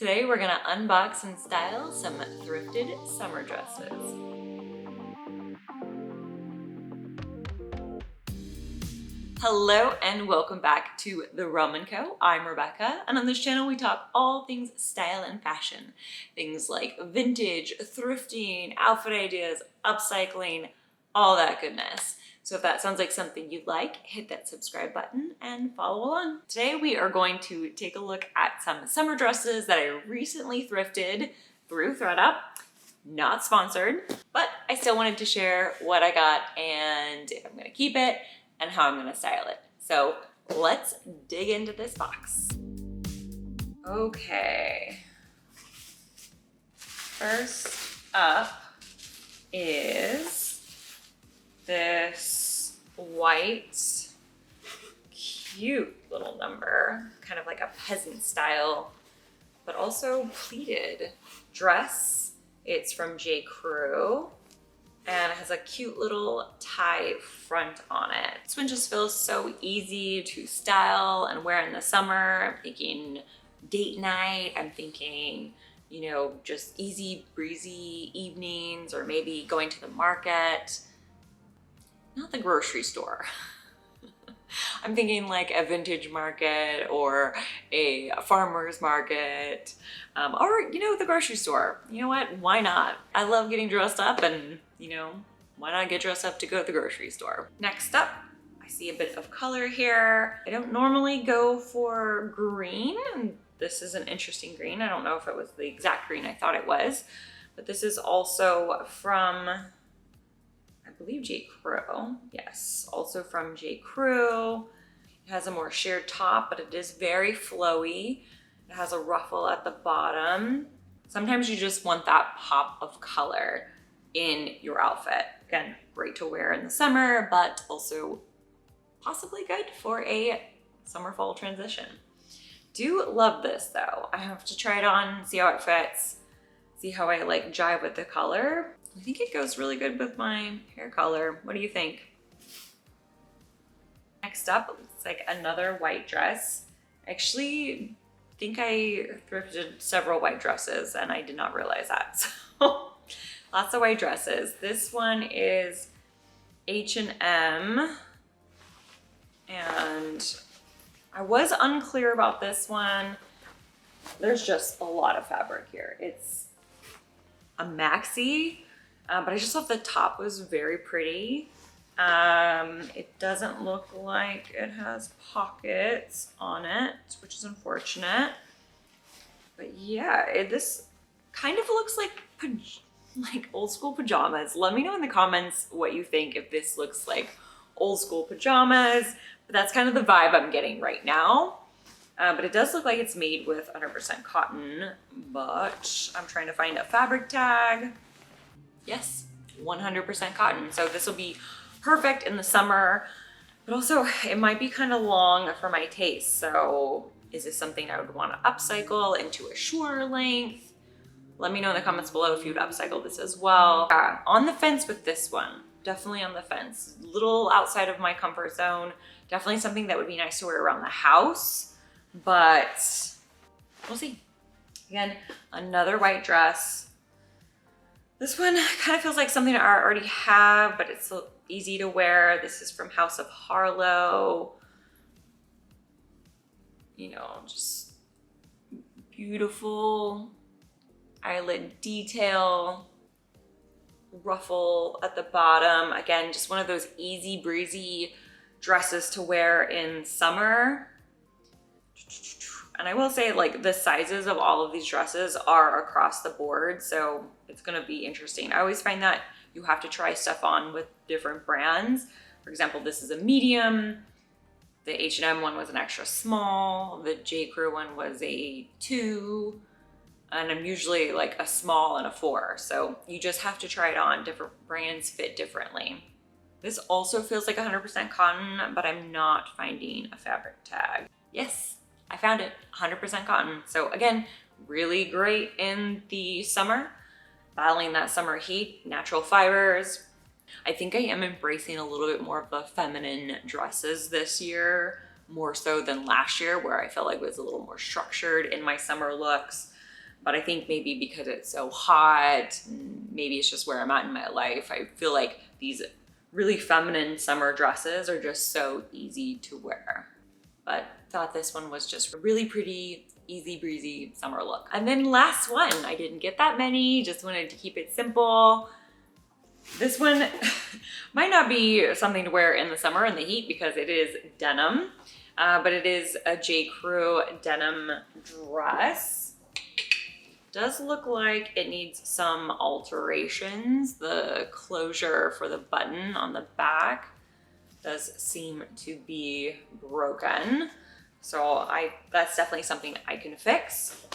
Today we're gonna unbox and style some thrifted summer dresses. Hello and welcome back to The Rum & Co. I'm Rebecca, and on this channel we talk all things style and fashion. Things like vintage, thrifting, outfit ideas, upcycling, all that goodness. So if that sounds like something you'd like, hit that subscribe button and follow along. Today we are going to take a look at some summer dresses that I recently thrifted through Thredup. Not sponsored, but I still wanted to share what I got and if I'm gonna keep it and how I'm gonna style it. So let's dig into this box. Okay. First up is this white, cute little number, kind of like a peasant style, but also pleated dress. It's from J.Crew and it has a cute little tie front on it. This one just feels so easy to style and wear in the summer. I'm thinking date night, I'm thinking, you know, just easy breezy evenings, or maybe going to the market. Not the grocery store. I'm thinking like a vintage market or a farmer's market, or, you know, the grocery store. You know what? Why not? I love getting dressed up, and, you know, why not get dressed up to go to the grocery store? Next up, I see a bit of color here. I don't normally go for green, and this is an interesting green. I don't know if it was the exact green I thought it was, but this is also from, I believe, J.Crew. Yes, also from J.Crew. It has a more sheer top, but it is very flowy. It has a ruffle at the bottom. Sometimes you just want that pop of color in your outfit. Again, great to wear in the summer, but also possibly good for a summer fall transition. Do love this though. I have to try it on, see how it fits, see how I like jive with the color. I think it goes really good with my hair color. What do you think? Next up, it looks like another white dress. I actually think I thrifted several white dresses and I did not realize that. So lots of white dresses. This one is H&M, and I was unclear about this one. There's just a lot of fabric here. It's a maxi. But I just thought the top was very pretty. It doesn't look like it has pockets on it, which is unfortunate. But yeah, this kind of looks like old school pajamas. Let me know in the comments what you think, if this looks like old school pajamas. But that's kind of the vibe I'm getting right now. But it does look like it's made with 100% cotton, but I'm trying to find a fabric tag. Yes, 100% cotton. So this will be perfect in the summer, but also it might be kind of long for my taste. So is this something I would want to upcycle into a shorter length? Let me know in the comments below if you'd upcycle this as well. On the fence with this one, definitely on the fence. A little outside of my comfort zone. Definitely something that would be nice to wear around the house, but we'll see. Again, another white dress. This one kind of feels like something I already have, but it's so easy to wear. This is from House of Harlow. You know, just beautiful eyelid detail, ruffle at the bottom. Again, just one of those easy breezy dresses to wear in summer. And I will say, like, the sizes of all of these dresses are across the board, so it's gonna be interesting. I always find that you have to try stuff on with different brands. For example, this is a medium. The H&M one was an extra small. The J.Crew one was a 2. And I'm usually like a small and a 4. So you just have to try it on. Different brands fit differently. This also feels like 100% cotton, but I'm not finding a fabric tag. Yes, I found it, 100% cotton. So again, really great in the summer, battling that summer heat, natural fibers. I think I am embracing a little bit more of the feminine dresses this year, more so than last year, where I felt like it was a little more structured in my summer looks. but I think maybe because it's so hot, maybe it's just where I'm at in my life, I feel like these really feminine summer dresses are just so easy to wear. But thought this one was just a really pretty, easy breezy summer look. And then last one, I didn't get that many, just wanted to keep it simple. This one might not be something to wear in the summer in the heat because it is denim, but it is a J.Crew denim dress. Does look like it needs some alterations. The closure for the button on the back does seem to be broken. So that's definitely something I can fix.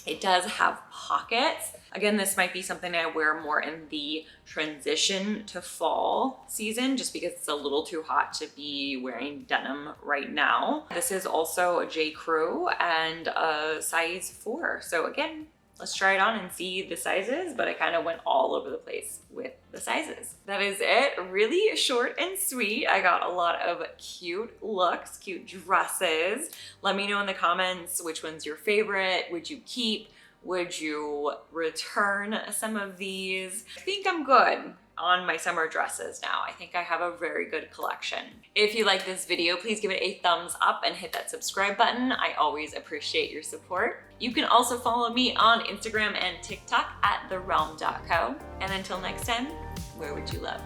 It does have pockets. Again, this might be something I wear more in the transition to fall season, just because it's a little too hot to be wearing denim right now. This is also a J.Crew and a size 4. So again, let's try it on and see the sizes, but I kind of went all over the place with the sizes. That is it, really short and sweet. I got a lot of cute looks, cute dresses. Let me know in the comments which one's your favorite. Would you keep? Would you return some of these? I think I'm good on my summer dresses now. I think I have a very good collection. If you like this video, please give it a thumbs up and hit that subscribe button. I always appreciate your support. You can also follow me on Instagram and TikTok at therealm.co. And until next time, wear what you love.